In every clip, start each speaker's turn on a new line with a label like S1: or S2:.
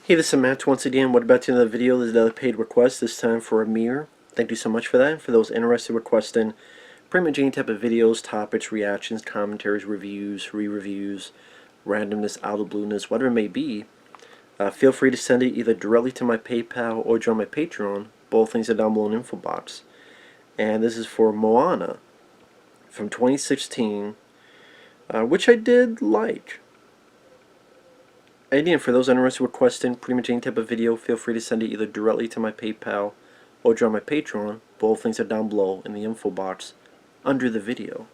S1: Hey, this is Matt once again. What about the end of the video? There's another paid request, this time for Amir. Thank you so much for that. For those interested in requesting pretty much any type of videos, topics, reactions, commentaries, reviews, re-reviews, randomness, out of blueness, whatever it may be, feel free to send it either directly to my PayPal or join my Patreon. Both links are down below in the info box. And this is for Moana from 2016, which I did like. And again, for those interested in requesting pretty much any type of video, feel free to send it either directly to my PayPal or join my Patreon. Both links are down below in the info box under the video.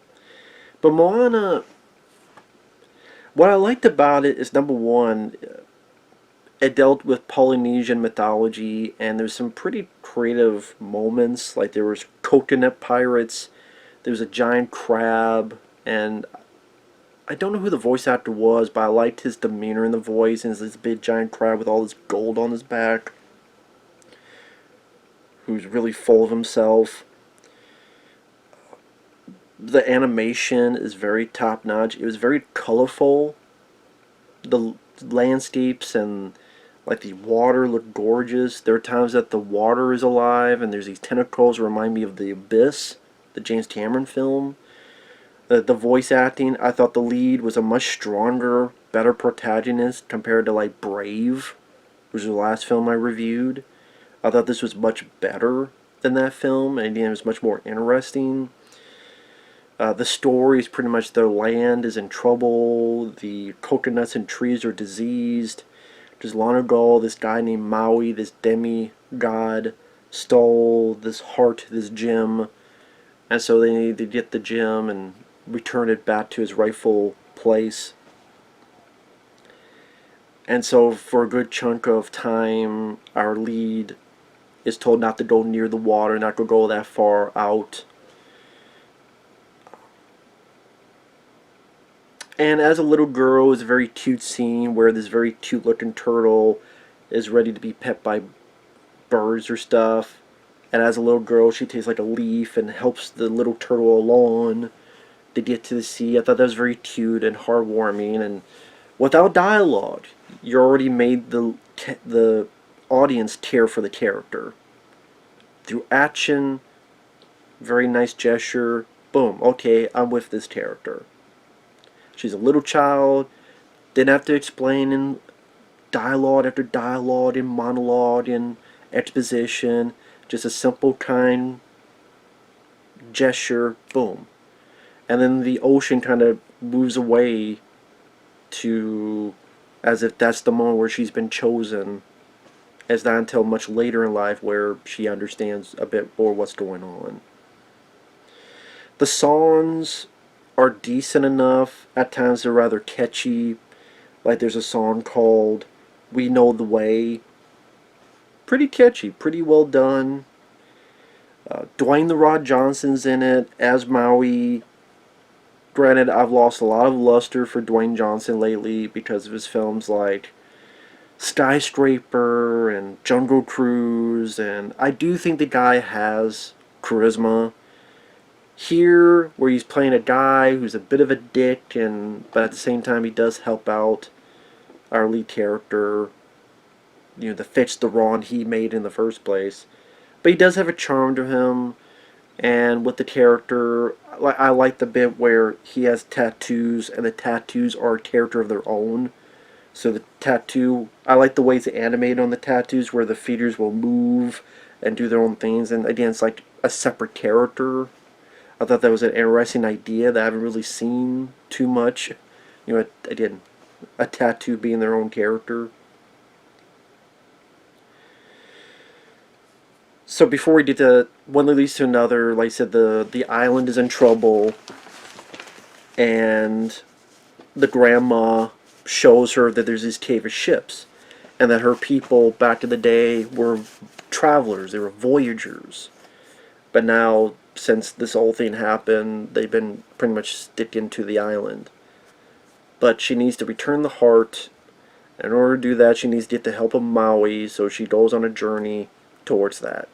S1: But Moana, what I liked about it is, number one, it dealt with Polynesian mythology, and there's some pretty creative moments. Like there was coconut pirates, there was a giant crab, and I don't know who the voice actor was, but I liked his demeanor in the voice, and this big giant crab with all this gold on his back, who's really full of himself. The animation is very top-notch. It was very colorful. The landscapes and like the water look gorgeous. There are times that the water is alive, and there's these tentacles that remind me of The Abyss, the James Cameron film. The voice acting, I thought the lead was a much stronger, better protagonist compared to like Brave, which was the last film I reviewed. I thought this was much better than that film, and again, it was much more interesting. The story is pretty much their land is in trouble, the coconuts and trees are diseased. Just long ago, this guy named Maui, this demigod, stole this heart, this gem, and so they need to get the gem and return it back to its rightful place. And so for a good chunk of time, our lead is told not to go near the water, not to go that far out. And as a little girl, it's a very cute scene where this very cute looking turtle is ready to be pet by birds or stuff. And as a little girl, she takes like a leaf and helps the little turtle along to get to the sea. I thought that was very cute and heartwarming, and without dialogue, you already made the audience care for the character. Through action, very nice gesture, boom, okay, I'm with this character. She's a little child, didn't have to explain in dialogue after dialogue and monologue and exposition, just a simple kind gesture, boom. And then the ocean kind of moves away to as if that's the moment where she's been chosen. It's not until much later in life where she understands a bit more what's going on. The songs are decent enough. At times they're rather catchy. Like there's a song called We Know the Way. Pretty catchy, pretty well done. Dwayne "The Rock" Johnson's in it as Maui. Granted, I've lost a lot of luster for Dwayne Johnson lately because of his films like Skyscraper and Jungle Cruise, and I do think the guy has charisma. Here, where he's playing a guy who's a bit of a dick, but at the same time he does help out our lead character, to fix the wrong he made in the first place. But he does have a charm to him. And with the character, I like the bit where he has tattoos, and the tattoos are a character of their own. So the tattoo, I like the way it's animated on the tattoos, where the figures will move and do their own things. And again, it's like a separate character. I thought that was an interesting idea that I haven't really seen too much. Again, a tattoo being their own character. So before we get to one leads to another, like I said, the island is in trouble, and the grandma shows her that there's these cave of ships, and that her people back in the day were travelers, they were voyagers. But now, since this whole thing happened, they've been pretty much sticking to the island. But she needs to return the heart. In order to do that, she needs to get the help of Maui, so she goes on a journey towards that.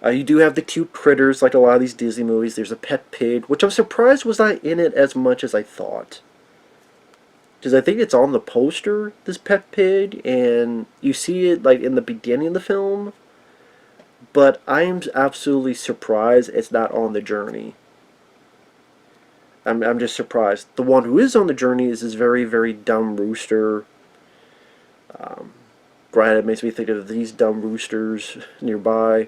S1: You do have the cute critters, like a lot of these Disney movies. There's a pet pig, which I'm surprised was not in it as much as I thought. Because I think it's on the poster, this pet pig, and you see it like in the beginning of the film, but I am absolutely surprised it's not on the journey. I'm just surprised. The one who is on the journey is this very, very dumb rooster. Granted, it makes me think of these dumb roosters nearby.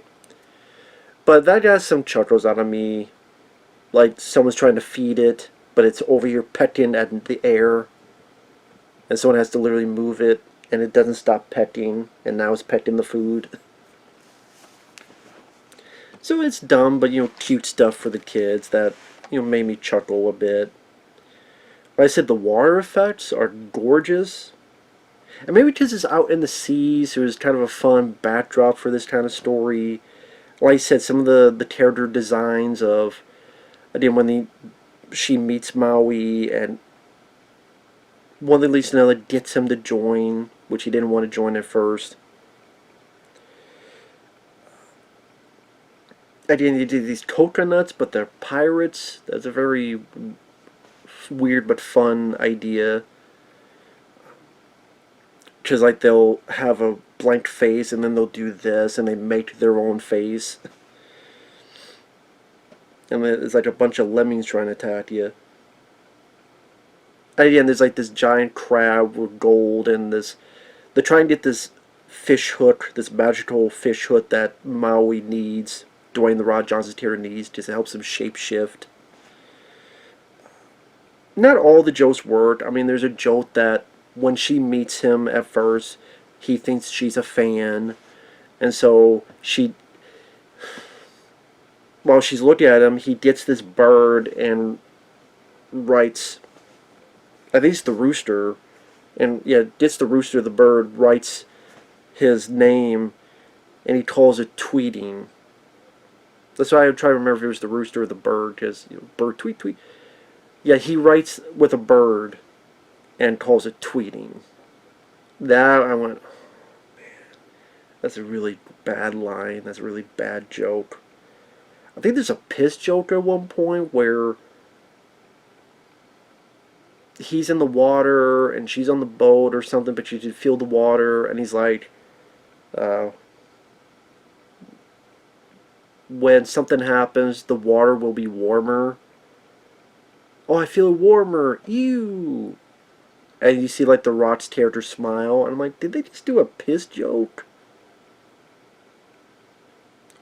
S1: But that got some chuckles out of me. Like someone's trying to feed it, but it's over here pecking at the air. And someone has to literally move it, and it doesn't stop pecking, and now it's pecking the food. So it's dumb, but cute stuff for the kids that made me chuckle a bit. Like I said, the water effects are gorgeous. And maybe because it's out in the seas, so it was kind of a fun backdrop for this kind of story. Like I said, some of the character designs of, again, when she meets Maui, and one thing leads to another gets him to join, which he didn't want to join at first. Again, you do these coconuts, but they're pirates. That's a very weird but fun idea. Because like they'll have a blank face, and then they'll do this, and they make their own face. And it's like a bunch of lemmings trying to attack you. And again, there's like this giant crab with gold, and this. They're trying to get this fish hook, this magical fish hook that Maui needs. Dwayne the Rock Johnson's character needs, just to help him shapeshift. Not all the jokes work. I mean, there's a joke that when she meets him at first, he thinks she's a fan, and so while she's looking at him, he gets this bird and writes, I think it's the rooster, and yeah, gets the rooster, the bird, writes his name, and he calls it tweeting. That's why I try to remember if it was the rooster or the bird, because bird tweet tweet. Yeah, he writes with a bird and calls it tweeting. That I went, oh, man, that's a really bad line. That's a really bad joke. I think there's a piss joke at one point where he's in the water and she's on the boat or something, but you can feel the water, and he's like, when something happens, the water will be warmer. Oh, I feel warmer. Ew. And you see like the Rock's character smile, and I'm like, did they just do a piss joke?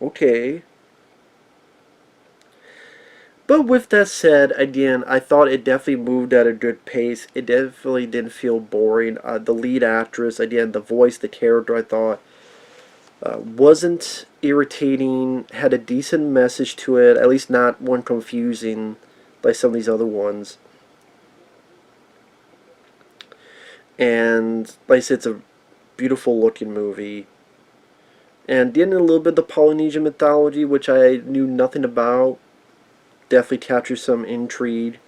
S1: Okay. But with that said, again, I thought it definitely moved at a good pace. It definitely didn't feel boring. The lead actress, again, the voice, the character, I thought wasn't irritating, had a decent message to it, at least not one confusing like some of these other ones. And like I said, it's a beautiful looking movie. And getting a little bit of the Polynesian mythology, which I knew nothing about, definitely captures some intrigue.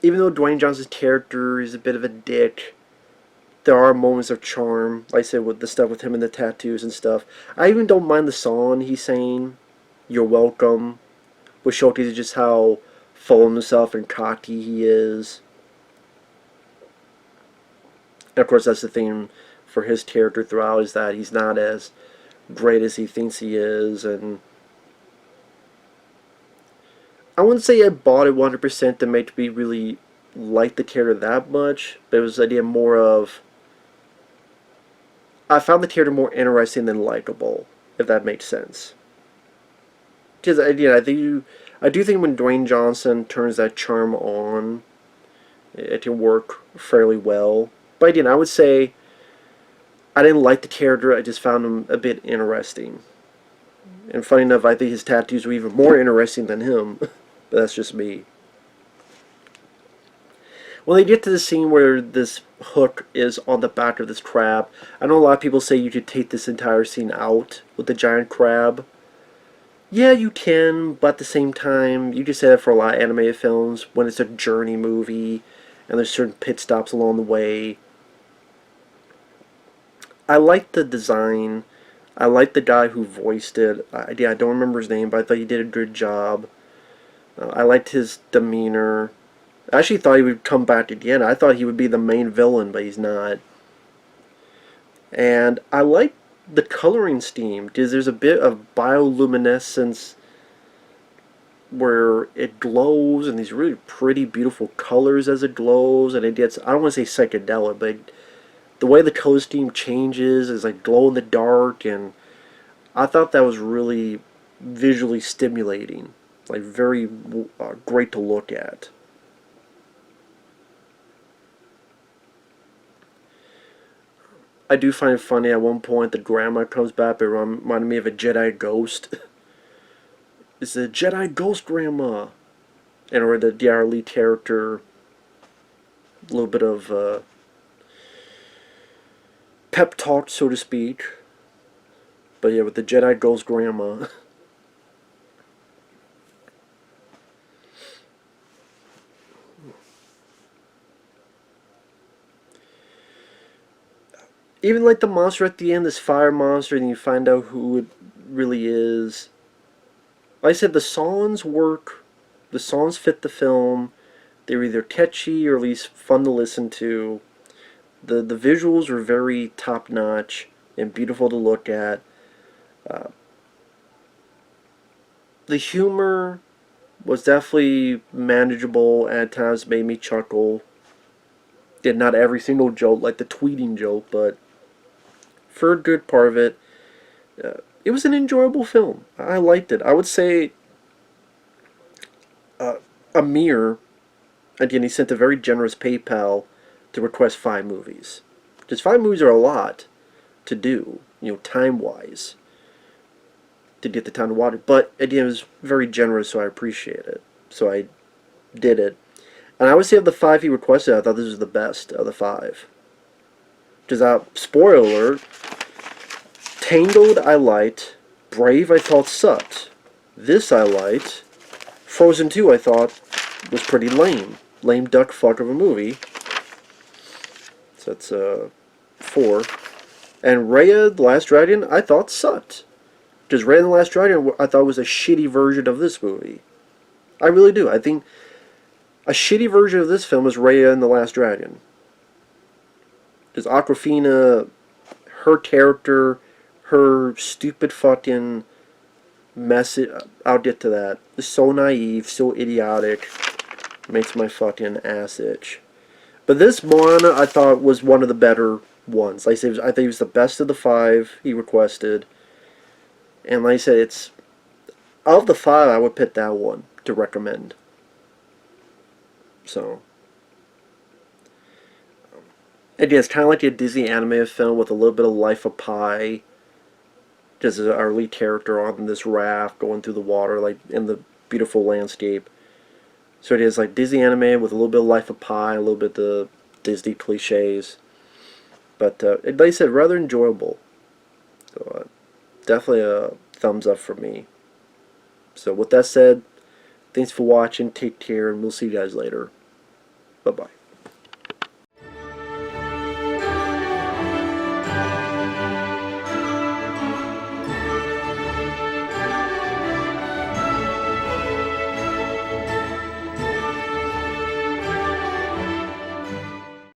S1: Even though Dwayne Johnson's character is a bit of a dick, there are moments of charm. Like I said, with the stuff with him and the tattoos and stuff. I even don't mind the song he's saying, "You're welcome," which showcases just how full of himself and cocky he is. And of course, that's the theme for his character throughout, is that he's not as great as he thinks he is. And I wouldn't say I bought it 100% to make me really like the character that much, but it was the idea more of, I found the character more interesting than likable, if that makes sense. Because again, I do think when Dwayne Johnson turns that charm on, it can work fairly well. But again, I would say I didn't like the character, I just found him a bit interesting. And funny enough, I think his tattoos were even more interesting than him. But that's just me. When they get to the scene where this hook is on the back of this crab, I know a lot of people say you could take this entire scene out with the giant crab. Yeah, you can, but at the same time, you just say that for a lot of animated films, when it's a journey movie, and there's certain pit stops along the way. I like the design. I like the guy who voiced it. I don't remember his name, but I thought he did a good job. I liked his demeanor. I actually thought he would come back at the end. I thought he would be the main villain, but he's not. And I like the coloring scheme because there's a bit of bioluminescence where it glows and these really pretty, beautiful colors as it glows, and it gets, I don't want to say psychedelic, but the way the color scheme changes is like glow in the dark, and I thought that was really visually stimulating, like very great to look at. I do find it funny at one point the grandma comes back, it reminded me of a Jedi ghost. It's a Jedi ghost grandma. And or the Auliʻi character, a little bit of pep talk, so to speak. But yeah, with the Jedi ghost grandma. Even like the monster at the end, this fire monster, and you find out who it really is. Like I said, the songs work. The songs fit the film. They're either catchy or at least fun to listen to. The visuals are very top notch and beautiful to look at. The humor was definitely manageable, at times made me chuckle. Did not every single joke, like the tweeting joke, but for a good part of it, it was an enjoyable film. I liked it. I would say Amir, again, he sent a very generous PayPal to request 5 movies. Because 5 movies are a lot to do, time-wise, to get the time to watch it. But again, it was very generous, so I appreciate it. So I did it. And I would say of the 5 he requested, I thought this was the best of the 5. Because, spoiler alert, Tangled I liked, Brave I thought sucked, this I liked, Frozen 2 I thought was pretty lame. Lame duck fuck of a movie. So that's 4. And Raya the Last Dragon I thought sucked. Because Raya the Last Dragon I thought was a shitty version of this movie. I really do. I think a shitty version of this film is Raya and the Last Dragon. Because Awkwafina, her character, her stupid fucking message, I'll get to that, is so naive, so idiotic, makes my fucking ass itch. But this Moana I thought was one of the better ones. Like I said, I think it was the best of the 5 he requested. And like I said, it's, of the 5 I would pick that one to recommend. So, again, it's kind of like a Disney animated film with a little bit of Life of Pi. Just our lead character on this raft going through the water, like in the beautiful landscape. So it is like Disney animated with a little bit of Life of Pi, a little bit of the Disney cliches. But like I said, rather enjoyable. So definitely a thumbs up for me. So with that said, thanks for watching, take care, and we'll see you guys later. Bye-bye.